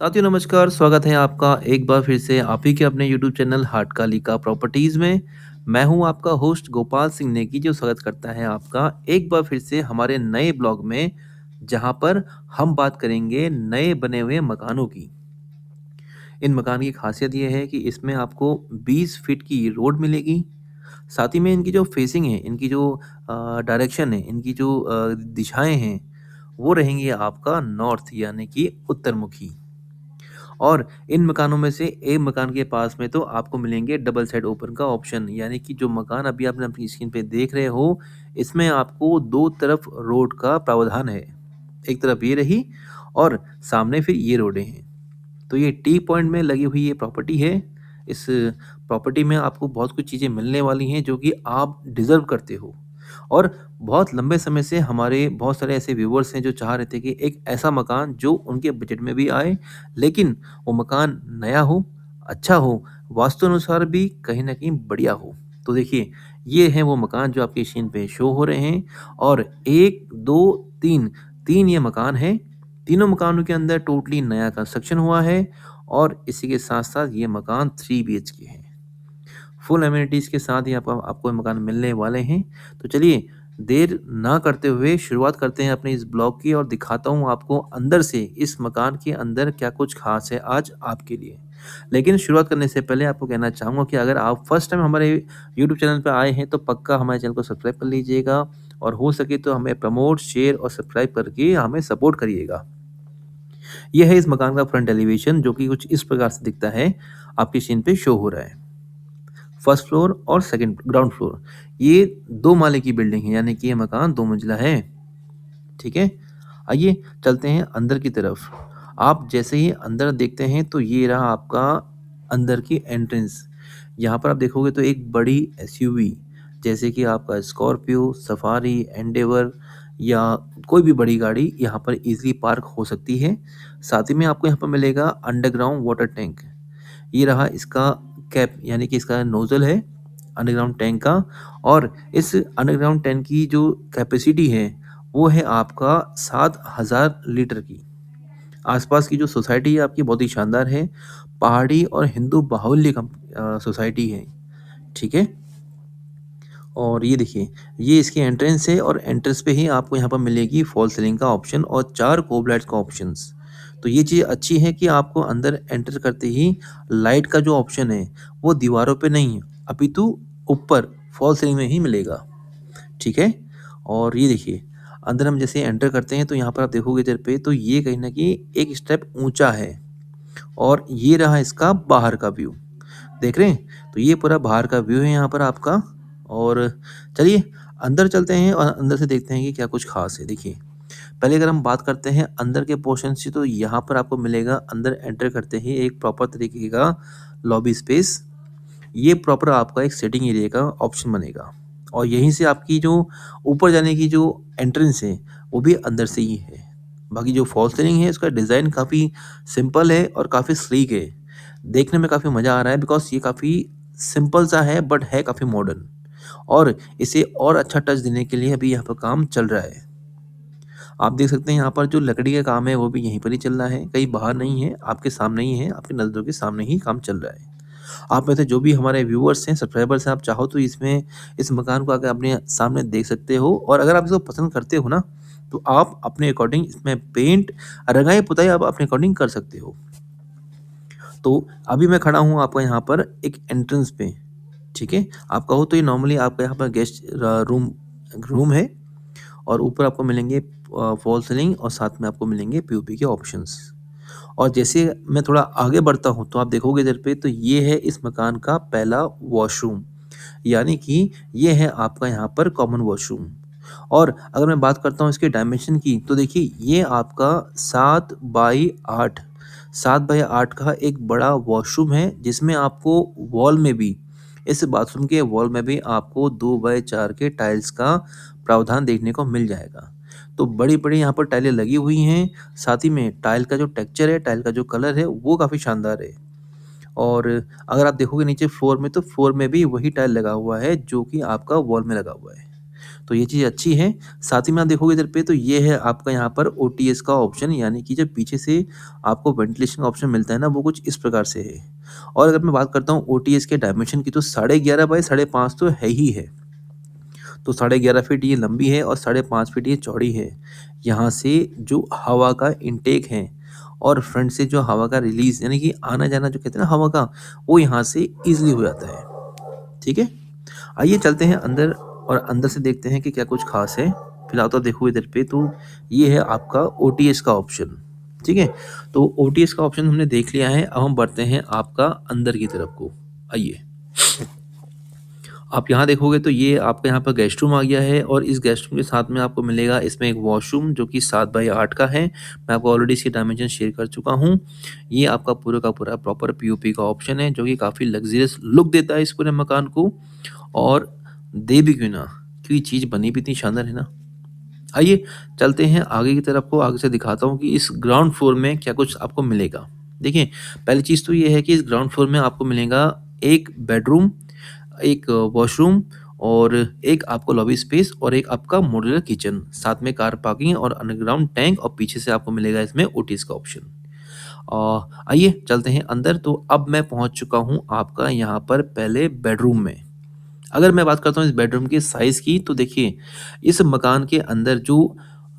साथियों नमस्कार, स्वागत है आपका एक बार फिर से आप ही के अपने यूट्यूब चैनल हाटकालिका प्रॉपर्टीज़ में। मैं हूं आपका होस्ट गोपाल सिंह नेगी जो स्वागत करता है आपका एक बार फिर से हमारे नए ब्लॉग में, जहां पर हम बात करेंगे नए बने हुए मकानों की। इन मकान की खासियत ये है कि इसमें आपको 20 फीट की रोड मिलेगी। साथ ही में इनकी जो फेसिंग है, इनकी जो डायरेक्शन है, इनकी जो दिशाएं हैं, वो रहेंगी आपका नॉर्थ यानी कि उत्तरमुखी। और इन मकानों में से एक मकान के पास में तो आपको मिलेंगे डबल साइड ओपन का ऑप्शन, यानी कि जो मकान अभी आपने अपनी स्क्रीन पे देख रहे हो, इसमें आपको दो तरफ रोड का प्रावधान है। एक तरफ ये रही और सामने फिर ये रोडें हैं। तो ये टी पॉइंट में लगी हुई ये प्रॉपर्टी है। इस प्रॉपर्टी में आपको बहुत कुछ चीज़ें मिलने वाली हैं जो कि आप डिज़र्व करते हो। और बहुत लंबे समय से हमारे बहुत सारे ऐसे व्यूवर्स हैं जो चाह रहे थे कि एक ऐसा मकान जो उनके बजट में भी आए, लेकिन वो मकान नया हो, अच्छा हो, वास्तु अनुसार भी कहीं न कहीं बढ़िया हो। तो देखिए, ये हैं वो मकान जो आपकी स्क्रीन पे शो हो रहे हैं और 1, 2, 3, 3 ये मकान हैं। तीनों मकानों के अंदर टोटली नया कंस्ट्रक्शन हुआ है और इसी के साथ-साथ ये मकान 3 बीएचके है। फुल एमिनिटीज़ के साथ ही आपको आपको ये मकान मिलने वाले हैं। तो चलिए देर ना करते हुए शुरुआत करते हैं अपने इस ब्लॉग की और दिखाता हूँ आपको अंदर से इस मकान के अंदर क्या कुछ ख़ास है आज आपके लिए। लेकिन शुरुआत करने से पहले आपको कहना चाहूँगा कि अगर आप फर्स्ट टाइम हमारे यूट्यूब चैनल पे आए हैं तो पक्का हमारे चैनल को सब्सक्राइब कर लीजिएगा और हो सके तो हमें प्रमोट, शेयर और सब्सक्राइब करके हमें सपोर्ट करिएगा। ये है इस मकान का फ्रंट एलिवेशन जो कि कुछ इस प्रकार से दिखता है, आपकी स्क्रीन पे शो हो रहा है। फर्स्ट फ्लोर और सेकंड ग्राउंड फ्लोर, ये 2 माले की बिल्डिंग है, यानी कि ये मकान 2 मंजिला है। ठीक है? आइए चलते हैं अंदर की तरफ। आप जैसे ही अंदर देखते हैं तो ये रहा आपका अंदर की एंट्रेंस। यहाँ पर आप देखोगे तो एक बड़ी एसयूवी, जैसे कि आपका स्कॉर्पियो, सफारी, एंडेवर या कोई भी बड़ी गाड़ी यहाँ पर ईज़िली पार्क हो सकती है। साथ ही में आपको यहाँ पर मिलेगा अंडरग्राउंड वाटर टैंक। ये रहा इसका कैप, यानी कि इसका नोज़ल है अंडरग्राउंड टैंक का। और इस अंडरग्राउंड टैंक की जो कैपेसिटी है वो है आपका 7000 लीटर की। आसपास की जो सोसाइटी है आपकी बहुत ही शानदार है, पहाड़ी और हिंदू बाहुल्य सोसाइटी है। ठीक है? और ये देखिए, ये इसकी एंट्रेंस है और एंट्रेंस पे ही आपको यहाँ पर मिलेगी फॉल्स सीलिंग का ऑप्शन और 4 कोब लाइट्स का ऑप्शंस। तो ये चीज़ अच्छी है कि आपको अंदर एंटर करते ही लाइट का जो ऑप्शन है, वो दीवारों पे नहीं है, अपितु ऊपर फॉल्स सीलिंग में ही मिलेगा, ठीक है? और ये देखिए, अंदर हम जैसे एंटर करते हैं तो यहाँ पर आप देखोगे इधर पे तो ये कहीं न कहीं एक स्टेप ऊँचा है और ये रहा इसका बाहर का व्यू। देख रहे हैं? तो ये पूरा बाहर का व्यू है यहाँ पर आपका और चलिए अंदर चलते हैं और अंदर से देखते हैं कि क्या कुछ ख़ास है। देखिए, पहले अगर हम बात करते हैं अंदर के पोर्शन की तो यहाँ पर आपको मिलेगा अंदर एंटर करते ही एक प्रॉपर तरीके का लॉबी स्पेस। ये प्रॉपर आपका एक सिटिंग एरिया का ऑप्शन बनेगा और यहीं से आपकी जो ऊपर जाने की जो एंट्रेंस है, वो भी अंदर से ही है। बाकी जो फॉल्स सीलिंग है उसका डिज़ाइन काफ़ी सिंपल है और काफ़ी स्लीक है। देखने में काफ़ी मज़ा आ रहा है बिकॉज़ ये काफ़ी सिंपल सा है बट है काफ़ी मॉडर्न और इसे और अच्छा टच देने के लिए अभी यहाँ पर काम चल रहा है। आप देख सकते हैं यहाँ पर जो लकड़ी का काम है वो भी यहीं पर ही चल रहा है, कहीं बाहर नहीं है, आपके सामने ही है, आपकी नज़रों के सामने ही काम चल रहा है। आप में से जो भी हमारे व्यूअर्स हैं, सब्सक्राइबर्स हैं, आप चाहो तो इसमें इस मकान को आके अपने सामने देख सकते हो और अगर आप इसको पसंद करते हो ना, तो आप अपने अकॉर्डिंग इसमें पेंट, रंगाई-पुताई आप अपने अकॉर्डिंग कर सकते हो। तो अभी मैं खड़ा हूँ आपका यहाँ पर एक एंट्रेंस पे, ठीक है? आप कहो तो ये नॉर्मली आपका यहाँ पर गेस्ट रूम रूम है और ऊपर आपको मिलेंगे फॉल सीलिंग और साथ में आपको मिलेंगे पीओपी के ऑप्शंस। और जैसे मैं थोड़ा आगे बढ़ता हूँ तो आप देखोगे इधर पे तो ये है इस मकान का पहला वॉशरूम, यानी कि ये है आपका यहाँ पर कॉमन वॉशरूम। और अगर मैं बात करता हूँ इसके डायमेंशन की तो देखिए ये आपका 7 बाई 8 7 बाई 8 का एक बड़ा वॉशरूम है जिसमें आपको वॉल में भी इस बाथरूम के वॉल में भी आपको 2 बाई 4 के टाइल्स का प्रावधान देखने को मिल जाएगा। तो बड़ी-बड़ी यहाँ पर टाइलें लगी हुई हैं, साथ ही में टाइल का जो टेक्सचर है, टाइल का जो कलर है वो काफ़ी शानदार है। और अगर आप देखोगे नीचे फ्लोर में तो फ्लोर में भी वही टाइल लगा हुआ है जो कि आपका वॉल में लगा हुआ है। तो ये चीज़ अच्छी है। साथ ही में आप देखोगे इधर पे तो ये है आपका यहाँ पर ओटीएस का ऑप्शन, यानी कि जब पीछे से आपको वेंटिलेशन का ऑप्शन मिलता है ना वो कुछ इस प्रकार से है। और अगर मैं बात करता हूँ ओटीएस के डायमेंशन की तो 11.5 बाई 5.5 तो है ही है। तो 11.5 फीट ये लंबी है और 5.5 फीट ये चौड़ी है। यहाँ से जो हवा का इनटेक है और फ्रंट से जो हवा का रिलीज़ यानी कि आना-जाना जो कहते हैं ना हवा का, वो यहाँ से ईज़िली हो जाता है। ठीक है? आइए चलते हैं अंदर और अंदर से देखते हैं कि क्या कुछ ख़ास है। फिलहाल तो देखो इधर पे तो ये है आपका ओटीएस का ऑप्शन, ठीक है? तो ओटीएस का ऑप्शन हमने देख लिया है, अब हम बढ़ते हैं आपका अंदर की तरफ को। आइए। आप यहाँ देखोगे तो ये आपका यहाँ पर गेस्ट रूम आ गया है और इस गेस्ट रूम के साथ में आपको मिलेगा इसमें एक वॉशरूम जो कि 7 बाई 8 का है। मैं आपको ऑलरेडी इसकी डायमेंशन शेयर कर चुका हूँ। ये आपका पूरा का पूरा प्रॉपर पीओपी का ऑप्शन है जो कि काफ़ी लग्ज़रियस लुक देता है इस पूरे मकान को और दे भी क्यों ना, क्योंकि चीज़ बनी भी इतनी शानदार है ना। आइए चलते हैं आगे की तरफ को, आगे से दिखाता हूँ कि इस ग्राउंड फ्लोर में क्या कुछ आपको मिलेगा। देखिए, पहली चीज़ तो ये है कि इस ग्राउंड फ्लोर में आपको मिलेगा एक बेडरूम, एक वॉशरूम और एक आपको लॉबी स्पेस और एक आपका मॉड्यूलर किचन, साथ में कार पार्किंग और अंडरग्राउंड टैंक और पीछे से आपको मिलेगा इसमें ओटीएस का ऑप्शन। आइए चलते हैं अंदर। तो अब मैं पहुंच चुका हूं आपका यहाँ पर पहले बेडरूम में। अगर मैं बात करता हूँ इस बेडरूम के साइज़ की तो देखिए इस मकान के अंदर जो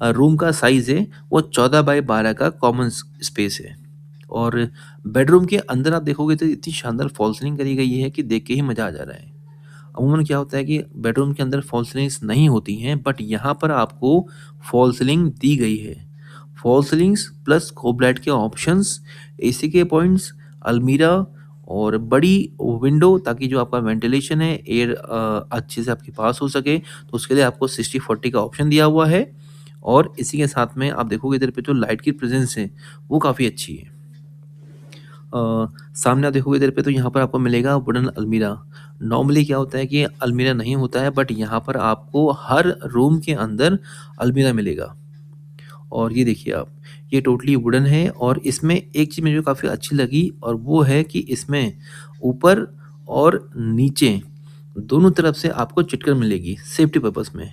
रूम का साइज़ है वो 14 बाई 12 का कॉमन स्पेस है और बेडरूम के अंदर आप देखोगे तो इतनी शानदार फॉल सीलिंग करी गई है कि देख के ही मज़ा आ जा रहा है। अमूमन क्या होता है कि बेडरूम के अंदर फॉल सीलिंग्स नहीं होती हैं बट यहाँ पर आपको फॉल सीलिंग दी गई है। फॉल सीलिंग्स प्लस कोब लाइट के ऑप्शंस, एसी के पॉइंट्स, अलमीरा और बड़ी विंडो ताकि जो आपका वेंटिलेशन है एयर अच्छे से आपके पास हो सके, तो उसके लिए आपको 60-40 का ऑप्शन दिया हुआ है और इसी के साथ में आप देखोगे इधर पे जो लाइट की प्रेजेंस है वो काफ़ी अच्छी है। सामने आप देखोगे इधर पे तो यहाँ पर आपको मिलेगा वुडन अलमीरा। नॉर्मली क्या होता है कि अलमीरा नहीं होता है बट यहाँ पर आपको हर रूम के अंदर अलमीरा मिलेगा। और ये देखिए आप, ये टोटली वुडन है और इसमें एक चीज़ मुझे काफ़ी अच्छी लगी और वो है कि इसमें ऊपर और नीचे दोनों तरफ से आपको चिटकन मिलेगी सेफ्टी पर्पस में।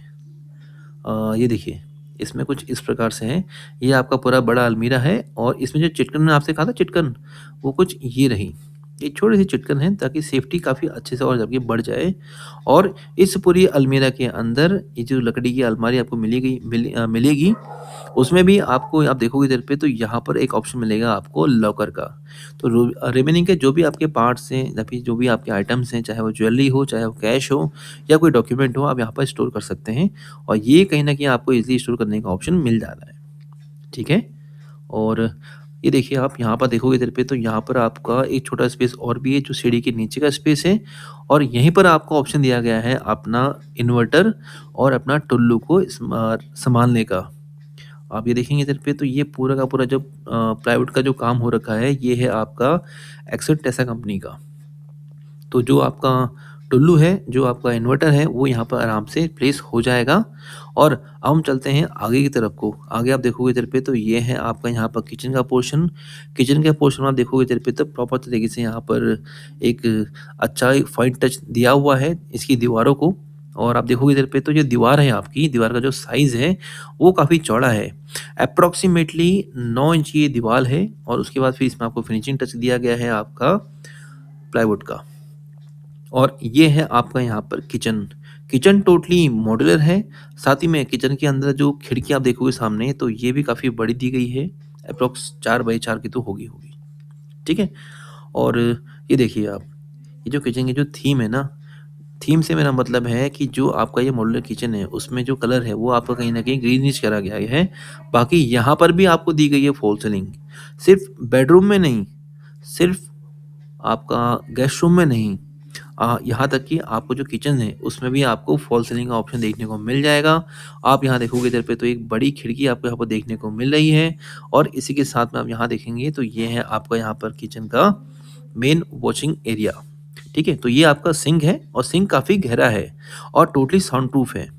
ये देखिए, इसमें कुछ इस प्रकार से है। ये आपका पूरा बड़ा अलमीरा है और इसमें जो चिटकन मैंने आपसे कहा था चिटकन, वो कुछ ये रही। एक छोटी-सी चिटकन है ताकि सेफ्टी काफ़ी अच्छे से और आपकी बढ़ जाए। और इस पूरी अलमीरा के अंदर ये जो लकड़ी की अलमारी आपको मिलेगी, उसमें भी आपको आप देखोगे इधर पे तो यहाँ पर एक ऑप्शन मिलेगा आपको लॉकर का। तो रिमेनिंग के जो भी आपके पार्ट्स हैं या फिर जो भी आपके आइटम्स हैं, चाहे वो ज्वेलरी हो, चाहे वो कैश हो या कोई डॉक्यूमेंट हो, आप यहाँ पर स्टोर कर सकते हैं और ये कहीं न कहीं आपको ईज़िली स्टोर करने का ऑप्शन मिल जा रहा है। ठीक है? और ये देखिए आप यहाँ पर देखोगे इधर पे तो यहाँ पर आपका एक छोटा स्पेस और भी है जो सीढ़ी के नीचे का स्पेस है और यहीं पर आपको ऑप्शन दिया गया है अपना इन्वर्टर और अपना टुल्लू को सँभालने का। आप ये देखेंगे इधर पे तो ये पूरा का पूरा जो प्लाईवुड का जो काम हो रखा है ये है आपका एक्सेट टेसा कंपनी का। तो जो आपका टुल्लू है, जो आपका इन्वर्टर है, वो यहाँ पर आराम से प्लेस हो जाएगा। और अब हम चलते हैं आगे की तरफ को। आगे आप देखोगे इधर पे तो ये है आपका यहाँ पर किचन का पोर्शन। किचन के पोर्शन में आप देखोगे इधर पे तो प्रॉपर तरीके से यहाँ पर एक अच्छा एक फाइन टच दिया हुआ है इसकी दीवारों को। और आप देखोगे इधर पे तो जो दीवार है आपकी, दीवार का जो साइज़ है, वो काफ़ी चौड़ा है। एप्रोक्सिमेटली 9 इंच की ये दीवार है और उसके बाद फिर इसमें आपको फिनिशिंग टच दिया गया है आपका प्लाईवुड का। और ये है आपका यहाँ पर किचन। किचन टोटली मॉड्यूलर है, साथ ही में किचन के अंदर जो खिड़की आप देखोगे सामने तो ये भी काफ़ी बड़ी दी गई है, एप्रॉक्स 4 बाई 4 की तो होगी, ठीक है? और ये देखिए आप, ये जो किचन की जो थीम है ना, थीम से मेरा मतलब है कि जो आपका ये मॉड्यूलर किचन है, उसमें जो कलर है वो आपका कहीं न कहीं ग्रीनिश करा गया है। बाकी यहाँ पर भी आपको दी गई है फॉल सीलिंग, सिर्फ़ बेडरूम में नहीं, सिर्फ़ आपका गेस्ट रूम में नहीं, यहाँ तक कि आपको जो किचन है उसमें भी आपको फॉल सीलिंग का ऑप्शन देखने को मिल जाएगा। आप यहाँ देखोगे इधर पे तो एक बड़ी खिड़की आपको यहाँ पर देखने को मिल रही है और इसी के साथ में आप यहाँ देखेंगे तो ये है आपका यहाँ पर किचन का मेन वॉशिंग एरिया। ठीक है? तो ये आपका सिंक है और सिंक काफ़ी गहरा है और टोटली साउंड प्रूफ है।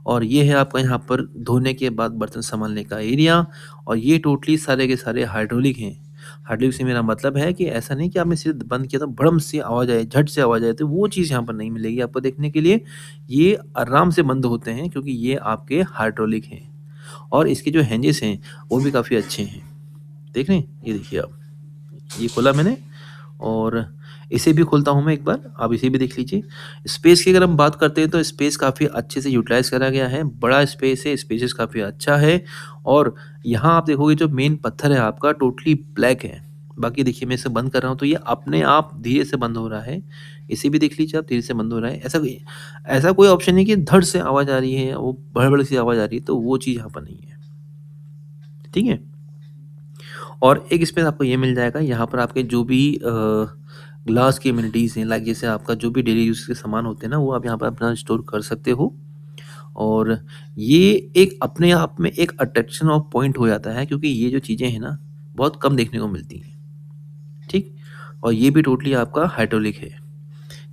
और ये है आपका यहाँ पर धोने के बाद बर्तन सँभालने का एरिया और ये टोटली सारे के सारे हाइड्रोलिक हैं। हाइड्रोलिक से मेरा मतलब है कि ऐसा नहीं कि आपने सिर्फ़ बंद किया तो भड़म से आवाज़ आए, झट से आवाज़ आए, तो वो चीज़ यहाँ पर नहीं मिलेगी आपको देखने के लिए। ये आराम से बंद होते हैं क्योंकि ये आपके हाइड्रोलिक हैं और इसके जो हिंजेस हैं, वो भी काफ़ी अच्छे हैं। देख रहे हैं? ये देखिए आप, ये खोला मैंने और इसे भी खोलता हूँ मैं एक बार, आप इसे भी देख लीजिए। स्पेस की अगर हम बात करते हैं तो स्पेस काफ़ी अच्छे से यूटिलाइज़ करा गया है, बड़ा स्पेस है, स्पेसेस काफ़ी अच्छा है और यहाँ आप देखोगे जो मेन पत्थर है आपका टोटली ब्लैक है। बाकी देखिए मैं इसे बंद कर रहा हूँ तो ये अपने आप धीरे से बंद हो रहा है। इसे भी देख लीजिए आप धीरे से बंद हो रहा है। ऐसा कोई ऑप्शन नहीं कि धड़ से आवाज़ आ रही है, वो भड़-भड़ सी आवाज़ आ रही है, तो वो चीज़ यहाँ पर नहीं है। ठीक है? और एक स्पेस आपको ये मिल जाएगा, यहाँ पर आपके जो भी ग्लास की एमिनिटीज़ हैं, लाइक जैसे आपका जो भी डेली यूज़ के सामान होते हैं ना, वो आप यहाँ पर अपना स्टोर कर सकते हो। और ये एक अपने आप में एक अट्रैक्शन ऑफ पॉइंट हो जाता है क्योंकि ये जो चीज़ें हैं ना, बहुत कम देखने को मिलती हैं, ठीक? और ये भी टोटली आपका हाइड्रोलिक है।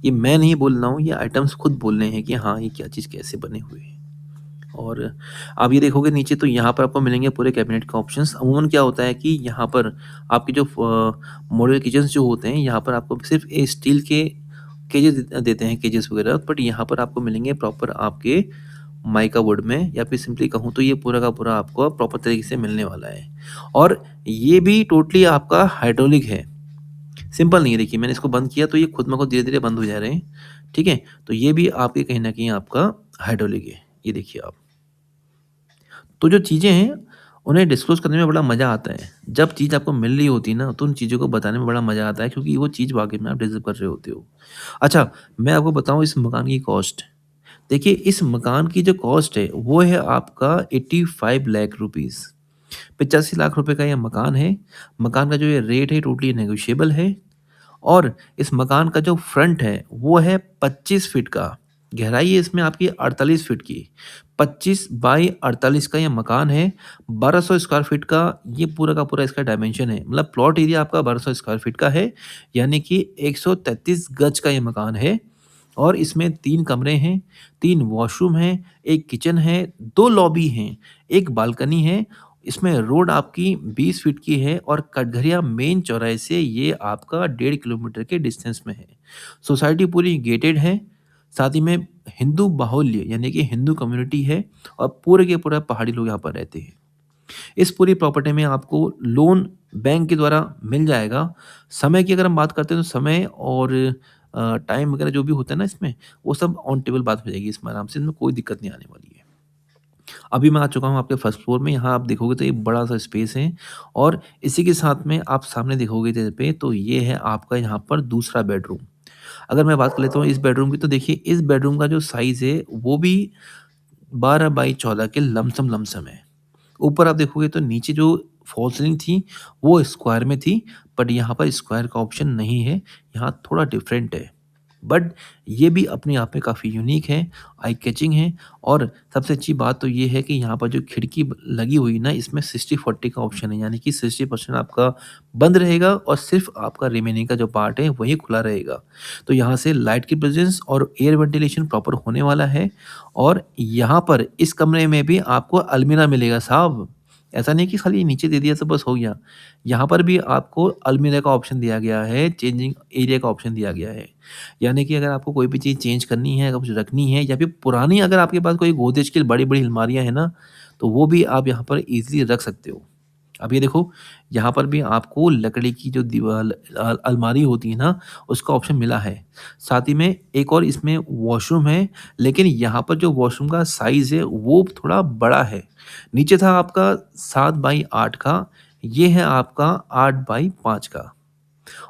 ये मैं नहीं बोल रहा हूँ, ये आइटम्स खुद बोल रहे हैं कि हाँ, ये क्या चीज़ कैसे बने हुए हैं। और आप ये देखोगे नीचे तो यहाँ पर आपको मिलेंगे पूरे कैबिनेट के ऑप्शंस। अमूमन क्या होता है कि यहाँ पर आपके जो मॉड्यूलर किचन्स जो होते हैं, यहाँ पर आपको सिर्फ़ स्टील के केजेस देते हैं केजेस वगैरह, बट यहाँ पर आपको मिलेंगे प्रॉपर आपके माइका वुड में या फिर सिंपली कहूँ तो ये पूरा का पूरा आपको प्रॉपर तरीके से मिलने वाला है। और ये भी टोटली आपका हाइड्रोलिक है, सिंपल नहीं है। देखिए मैंने इसको बंद किया तो ये खुद ब खुद धीरे-धीरे बंद हो जा रहे हैं, ठीक है? तो ये भी आपके कहीं न कहीं आपका हाइड्रोलिक है, ये देखिए आप। तो जो चीज़ें हैं, उन्हें डिस्क्लोज़ करने में बड़ा मज़ा आता है। जब चीज़ आपको मिल रही होती है ना, तो उन चीज़ों को बताने में बड़ा मज़ा आता है क्योंकि वो चीज़ वाक़ई में आप डिज़र्व कर रहे होते हो। अच्छा, मैं आपको बताऊँ इस मकान की कॉस्ट। देखिए, इस मकान की जो कॉस्ट है, वो है आपका 85 लाख रुपीज़। 85 लाख रुपए का ये मकान है। मकान का जो ये रेट है, टोटली नेगोशिएबल है। और इस मकान का जो फ्रंट है वो है 25 फीट का। गहराई है इसमें आपकी 48 फीट की। 25 बाई 48 का ये मकान है। 1200 स्क्वायर फीट का ये पूरा का पूरा इसका डायमेंशन है। मतलब प्लॉट एरिया आपका 1200 स्क्वायर फीट का है, यानी कि 133 गज का ये मकान है। और इसमें 3 कमरे हैं, 3 वॉशरूम हैं, 1 किचन है, 2 लॉबी हैं, 1 बालकनी है। इसमें रोड आपकी 20 फीट की है और कटघरिया मेन चौराहे से ये आपका 1.5 किलोमीटर के डिस्टेंस में है। सोसाइटी पूरी गेटेड है, साथ ही में हिंदू बाहुल्य यानी कि हिंदू कम्युनिटी है और पूरे के पूरा पहाड़ी लोग यहाँ पर रहते हैं। इस पूरी प्रॉपर्टी में आपको लोन बैंक के द्वारा मिल जाएगा। समय की अगर हम बात करते हैं तो समय और टाइम वगैरह जो भी होता है ना इसमें, वो सब ऑन टेबल बात हो जाएगी इसमें आराम से, इसमें कोई दिक्कत नहीं आने वाली है। अभी मैं आ चुका हूँ आपके फर्स्ट फ्लोर में, यहाँ आप देखोगे तो एक बड़ा-सा स्पेस है और इसी के साथ में आप सामने देखोगे इधर पे तो ये है आपका यहाँ पर दूसरा बेडरूम। अगर मैं बात कर लेता हूँ इस बेडरूम की तो देखिए इस बेडरूम का जो साइज़ है वो भी 12 बाई 14 के लमसम है। ऊपर आप देखोगे तो नीचे जो फॉल सीलिंग थी वो स्क्वायर में थी, बट यहाँ पर स्क्वायर का ऑप्शन नहीं है, यहाँ थोड़ा डिफरेंट है। बट ये भी अपने आप में काफ़ी यूनिक है, आई कैचिंग है और सबसे अच्छी बात तो ये है कि यहाँ पर जो खिड़की लगी हुई ना इसमें 60-40 का ऑप्शन है, यानी कि 60% आपका बंद रहेगा और सिर्फ आपका रिमेनिंग का जो पार्ट है वही खुला रहेगा। तो यहाँ से लाइट की प्रेजेंस और एयर वेंटिलेशन प्रॉपर होने वाला है और यहाँ पर इस कमरे में भी आपको अलमीरा मिलेगा साहब। ऐसा नहीं कि खाली नीचे दे दिया तो बस हो गया। यहाँ पर भी आपको अलमीरा का ऑप्शन दिया गया है, चेंजिंग एरिया का ऑप्शन दिया गया है। यानी कि अगर आपको कोई भी चीज़ चेंज करनी है, अगर कुछ रखनी है या फिर पुरानी अगर आपके पास कोई गोदरेज की बड़ी-बड़ी अलमारियाँ हैं ना, तो वो भी आप यहाँ पर ईज़िली रख सकते हो। अब ये देखो, यहाँ पर भी आपको लकड़ी की जो दीवाल अलमारी होती है ना, उसका ऑप्शन मिला है। साथ ही में एक और इसमें वॉशरूम है, लेकिन यहाँ पर जो वॉशरूम का साइज़ है, वो थोड़ा बड़ा है। नीचे था आपका 7 बाई 8 का, ये है आपका 8 बाई 5 का।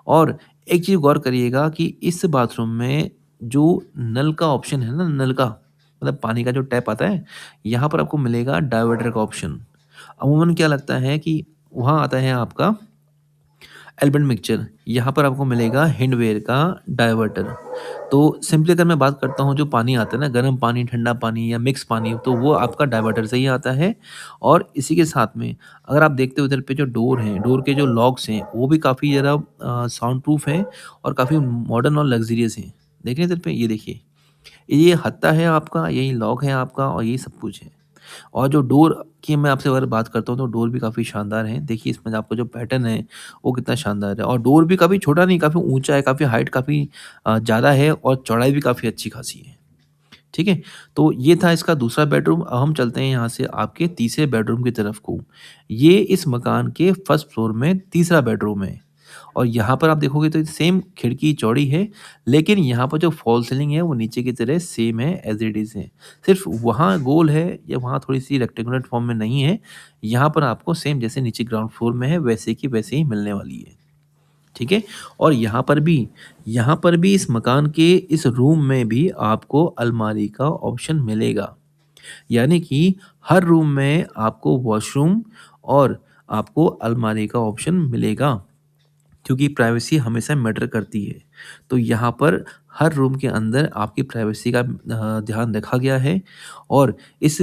और एक चीज़ गौर करिएगा कि इस बाथरूम में जो नल का ऑप्शन है ना, नल का मतलब पानी का जो टैप आता है, यहाँ पर आपको मिलेगा डायवर्टर का ऑप्शन। अमूमन क्या लगता है कि वहाँ आता है आपका एल्बेंड मिक्सचर, यहाँ पर आपको मिलेगा हिंडवेयर का डायवर्टर। तो सिंपली अगर मैं बात करता हूँ जो पानी आता है ना, गर्म पानी, ठंडा पानी या मिक्स पानी, तो वो आपका डायवर्टर से ही आता है। और इसी के साथ में अगर आप देखते हो इधर पे जो डोर हैं, डोर के जो लॉक्स हैं, वो भी काफ़ी ज़रा साउंड प्रूफ हैं और काफ़ी मॉडर्न और लग्ज़रियस हैं। देख रहे हैं इधर पे? ये देखिए, ये हत्था है आपका, यही लॉक है आपका और यही सब कुछ है। और जो डोर की मैं आपसे अगर बात करता हूँ तो डोर भी काफ़ी शानदार है। देखिए इसमें जो आपका जो पैटर्न है वो कितना शानदार है और डोर भी काफ़ी छोटा नहीं, काफ़ी ऊँचा है, काफ़ी हाइट काफ़ी ज़्यादा है और चौड़ाई भी काफ़ी अच्छी खासी है। ठीक है? तो ये था इसका दूसरा बेडरूम। अब हम चलते हैं यहाँ से आपके तीसरे बेडरूम की तरफ को। ये इस मकान के फर्स्ट फ्लोर में तीसरा बेडरूम है। और यहाँ पर आप देखोगे तो सेम खिड़की चौड़ी है, लेकिन यहाँ पर जो फॉल सीलिंग है वो नीचे की तरह सेम है एज़ इट इज़ है। सिर्फ़ वहाँ गोल है या वहाँ थोड़ी-सी रेक्टेंगुलर फॉर्म में नहीं है। यहाँ पर आपको सेम जैसे नीचे ग्राउंड फ्लोर में है वैसे की वैसे ही मिलने वाली है। ठीक है? और यहाँ पर भी इस मकान के इस रूम में भी आपको अलमारी का ऑप्शन मिलेगा। यानी कि हर रूम में आपको वॉशरूम और आपको अलमारी का ऑप्शन मिलेगा। क्योंकि प्राइवेसी हमेशा मैटर करती है। तो यहाँ पर हर रूम के अंदर आपकी प्राइवेसी का ध्यान रखा गया है और इस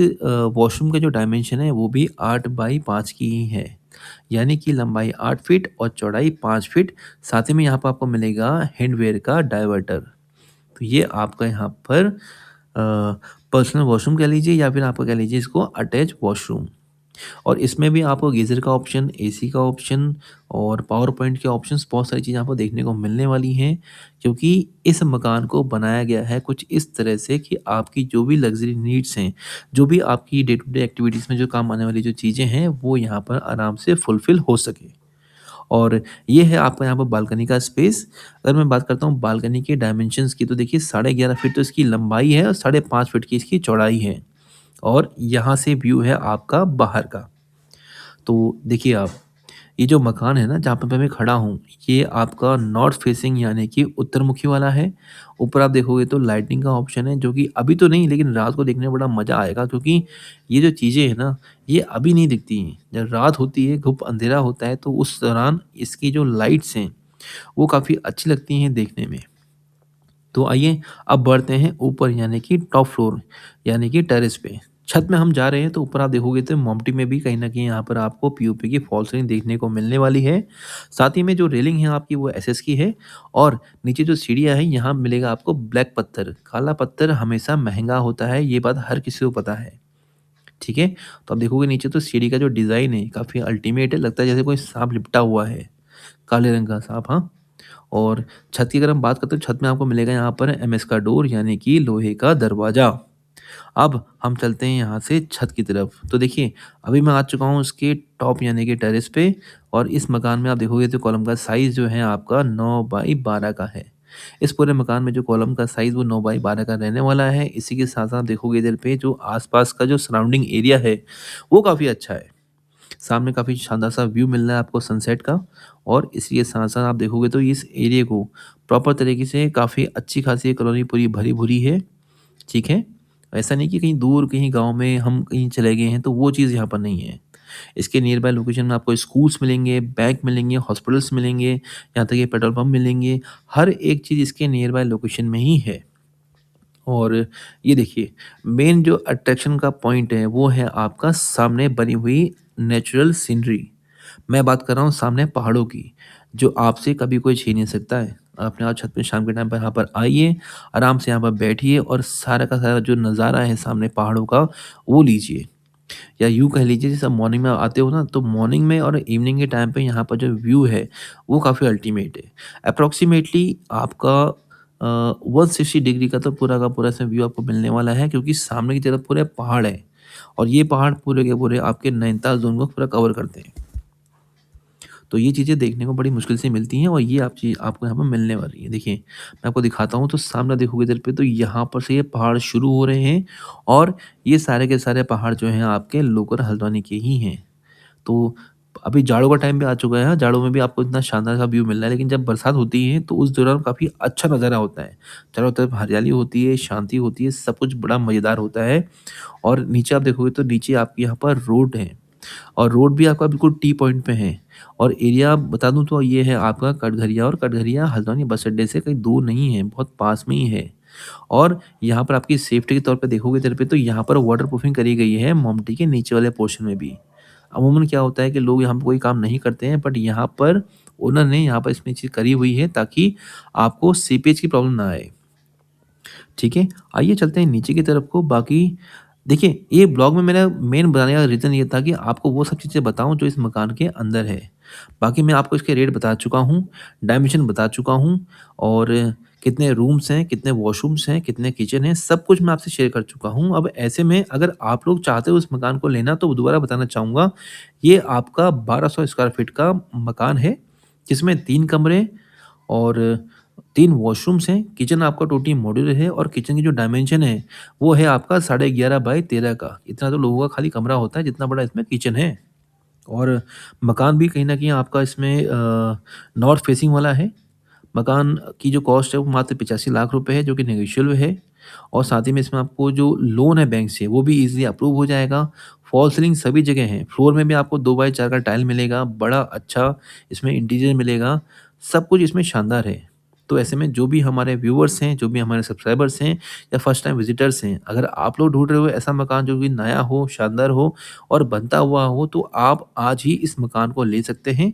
वॉशरूम का जो डायमेंशन है वो भी 8 बाई 5 की ही है। यानी कि लंबाई 8 फीट और चौड़ाई 5 फीट। साथ ही में यहाँ पर आपको मिलेगा हैंडवेयर का डायवर्टर। तो ये आपका यहाँ पर पर्सनल वॉशरूम कह लीजिए या फिर आपका कह लीजिए इसको अटैच वॉशरूम। और इसमें भी आपको गीज़र का ऑप्शन, एसी का ऑप्शन और पावर पॉइंट के ऑप्शंस बहुत सारी चीज़ें आपको देखने को मिलने वाली हैं, क्योंकि इस मकान को बनाया गया है कुछ इस तरह से कि आपकी जो भी लग्ज़री नीड्स हैं, जो भी आपकी डे टू डे एक्टिविटीज़ में जो काम आने वाली जो चीज़ें हैं, वो यहाँ पर आराम से फुलफ़िल हो सके। और ये है आपका यहाँ पर बालकनी का स्पेस। अगर मैं बात करता हूँ बालकनी के डायमेंशंस की तो देखिए 11.5 फीट तो इसकी लंबाई है और 5.5 फीट की इसकी चौड़ाई है। और यहाँ से व्यू है आपका बाहर का। तो देखिए आप, ये जो मकान है ना जहाँ पे मैं खड़ा हूँ, ये आपका नॉर्थ फेसिंग यानी कि उत्तरमुखी वाला है। ऊपर आप देखोगे तो लाइटिंग का ऑप्शन है जो कि अभी तो नहीं लेकिन रात को देखने में बड़ा मज़ा आएगा, क्योंकि ये जो चीज़ें हैं ना, ये अभी नहीं दिखती हैं। जब रात होती है, घुप अंधेरा होता है तो उस दौरान इसकी जो लाइट्स हैं, वो काफ़ी अच्छी लगती हैं देखने में। तो आइए अब बढ़ते हैं ऊपर यानी कि टॉप फ्लोर यानी कि टेरेस पे। छत में हम जा रहे हैं तो ऊपर आप देखोगे तो मोमटी में भी कहीं न कहीं यहाँ पर आपको पीओपी की फॉल सीलिंग देखने को मिलने वाली है। साथ ही में जो रेलिंग है आपकी वो एसएस की है और नीचे जो सीढ़ियाँ हैं यहाँ मिलेगा आपको ब्लैक पत्थर। काला पत्थर हमेशा महँगा होता है, ये बात हर किसी को पता है। ठीक है? तो आप देखोगे नीचे तो सीढ़ी का जो डिज़ाइन है काफ़ी अल्टीमेट है, लगता है जैसे कोई साँप लिपटा हुआ है। काले रंग का साँप, हाँ। और छत की अगर हम बात करते हैं तो छत में आपको मिलेगा यहाँ पर एमएस का डोर यानी कि लोहे का दरवाज़ा। अब हम चलते हैं यहाँ से छत की तरफ। तो देखिए, अभी मैं आ चुका हूँ उसके टॉप यानी कि टेरेस पे और इस मकान में आप देखोगे तो कॉलम का साइज़ जो है आपका 9 बाई 12 का है। इस पूरे मकान में जो कॉलम का साइज़ वो 9 बाई 12 का रहने वाला है। इसी के साथ-साथ देखोगे इधर पे जो आस-पास का जो सराउंडिंग एरिया है, वो काफ़ी अच्छा है। सामने काफ़ी शानदार सा व्यू मिल रहा है आपको सनसेट का और इसी के साथ-साथ आप देखोगे तो इस एरिया को प्रॉपर तरीके से काफ़ी अच्छी खासी ये कॉलोनी पूरी भरी-भूरी है, ठीक है? ऐसा नहीं कि कहीं दूर कहीं गाँव में हम कहीं चले गए हैं तो वो चीज़ यहाँ पर नहीं है। इसके नियर बाय लोकेशन में आपको स्कूल्स मिलेंगे, बैंक मिलेंगे, हॉस्पिटल्स मिलेंगे, यहाँ तक कि पेट्रोल पंप मिलेंगे। हर एक चीज़ इसके नियर बाय लोकेशन में ही है। और ये देखिए मेन जो अट्रैक्शन का पॉइंट है वो है आपका सामने बनी हुई नेचुरल सीनरी। मैं बात कर रहा हूँ सामने पहाड़ों की, जो आपसे कभी कोई छीन नहीं सकता है। आप यहाँ छत पे शाम के टाइम पर यहाँ पर आइए, आराम से यहाँ पर बैठिए और सारा का सारा जो नज़ारा है सामने पहाड़ों का, वो लीजिए। या यूँ कह लीजिए जैसे आप मॉर्निंग में आते हो ना, तो मॉर्निंग में और इवनिंग के टाइम पे यहाँ पर जो व्यू है, वो काफ़ी अल्टीमेट है। अप्रॉक्सिमेटली आपका 160 डिग्री का पूरा इसमें व्यू आपको मिलने वाला है क्योंकि सामने की तरफ पूरे पहाड़ हैं और ये पहाड़ पूरे के पूरे आपके नैनीताल ज़ोन को पूरा कवर करते हैं। तो ये चीज़ें देखने को बड़ी मुश्किल से मिलती हैं और ये आपको यहाँ पर मिलने वाली है। देखिए, मैं आपको दिखाता हूँ तो सामने देखोगे इधर पे तो यहाँ पर से ये पहाड़ शुरू हो रहे हैं और ये सारे के सारे पहाड़ जो हैं आपके लोअर हल्द्वानी के ही हैं। तो अभी जाड़ों का टाइम भी आ चुका है, हाँ, जाड़ों में भी आपको इतना शानदार सा व्यू मिल रहा है, लेकिन जब बरसात होती है तो उस दौरान काफ़ी अच्छा नज़ारा होता है। चारों तरफ हरियाली होती है, शांति होती है, सब कुछ बड़ा मज़ेदार होता है और नीचे आप देखोगे तो नीचे आपके यहाँ पर रोड है और रोड भी आपका बिल्कुल टी पॉइंट पे है और एरिया बता दूँ तो ये है आपका कटघरिया और कटघरिया हल्द्वानी बस अड्डे से कहीं दूर नहीं है, बहुत पास में ही है। और यहाँ पर आपकी सेफ्टी के तौर पे देखोगे इधर पे तो यहाँ पर वाटर प्रूफिंग करी गई है मोमटी के नीचे वाले पोर्शन में भी। अमूमन क्या होता है कि लोग यहाँ पे कोई काम नहीं करते हैं बट यहाँ पर ओनर ने यहाँ पर इसमें चीज़ करी हुई है ताकि आपको सीपेज की प्रॉब्लम ना आए। ठीक है? आइए चलते हैं नीचे की तरफ को बाकी देखिए, ये ब्लॉग में मेरा मेन बनाने का रीज़न ये था कि आपको वो सब चीज़ें बताऊँ जो इस मकान के अंदर है। बाकी मैं आपको इसके रेट बता चुका हूँ, डायमेंशन बता चुका हूँ और कितने रूम्स हैं, कितने वॉशरूम्स हैं, कितने किचन हैं, सब कुछ मैं आपसे शेयर कर चुका हूँ। अब ऐसे में अगर आप लोग चाहते हो इस मकान को लेना तो दोबारा बताना चाहूँगा, ये आपका 1200 स्क्वायर फीट का मकान है, जिसमें 3 कमरे और 3 वॉशरूम्स हैं, किचन आपका टोटली मॉड्यूलर है और किचन की जो डायमेंशन है, वो है आपका 11.5 बाई 13 का। इतना तो लोगों का खाली कमरा होता है, जितना बड़ा इसमें किचन है। और मकान भी कहीं न कहीं आपका इसमें नॉर्थ फेसिंग वाला है। मकान की जो कॉस्ट है वो मात्र 85 लाख रुपए है जो कि नेगोशिएबल है और साथ ही में इसमें आपको जो लोन है बैंक से वो भी ईज़िली अप्रूव हो जाएगा। फॉल सीलिंग सभी जगह है। फ्लोर में भी आपको 2 बाई 4 का टाइल मिलेगा, बड़ा अच्छा इसमें इंटीरियर मिलेगा, सब कुछ इसमें शानदार है। तो ऐसे में जो भी हमारे व्यूअर्स हैं, जो भी हमारे सब्सक्राइबर्स हैं या फर्स्ट टाइम विज़िटर्स हैं, अगर आप लोग ढूँढ रहे हो ऐसा मकान जो कि नया हो, शानदार हो और बनता हुआ हो तो आप आज ही इस मकान को ले सकते हैं।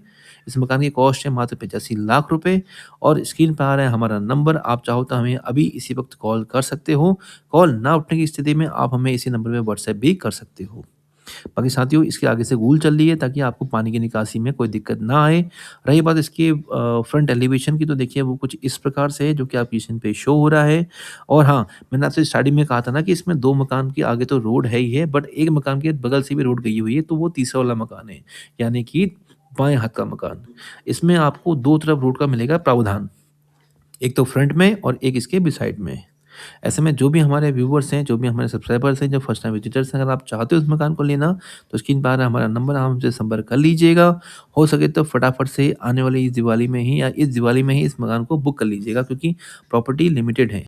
इस मकान की कॉस्ट है मात्र 85 लाख रुपए और स्क्रीन पे आ रहा है हमारा नंबर। आप चाहो तो हमें अभी इसी वक़्त कॉल कर सकते हो। कॉल ना उठने की स्थिति में आप हमें इसी नंबर पे व्हाट्सएप भी कर सकते हो। बाकी साथियों इसके आगे से गूल चल रही है ताकि आपको पानी की निकासी में कोई दिक्कत ना आए। रही बात इसके फ्रंट एलिवेशन की तो देखिए वो कुछ इस प्रकार से है जो कि आपकी स्क्रीन पे शो हो रहा है। और हाँ, मैंने आपसे स्टार्टिंग में कहा था ना कि इसमें 2 मकान के आगे तो रोड है ही है बट एक मकान के बगल से भी रोड गई हुई है तो वो तीसरा वाला मकान है। यानी कि बाएँ हाथ का मकान। इसमें आपको 2 तरफ रोड का मिलेगा प्रावधान। एक तो फ्रंट में और एक इसके बिसाइड में। ऐसे में जो भी हमारे व्यूअर्स हैं, जो भी हमारे सब्सक्राइबर्स हैं, जो फर्स्ट टाइम विज़िटर्स हैं, अगर आप चाहते हो इस मकान को लेना, तो स्क्रीन पे आ रहा है हमारा नंबर, आप हमसे संपर्क कर लीजिएगा। हो सके तो फटाफट से आने वाली इस दिवाली में ही या इस दिवाली में ही इस मकान को बुक कर लीजिएगा क्योंकि प्रॉपर्टी लिमिटेड है।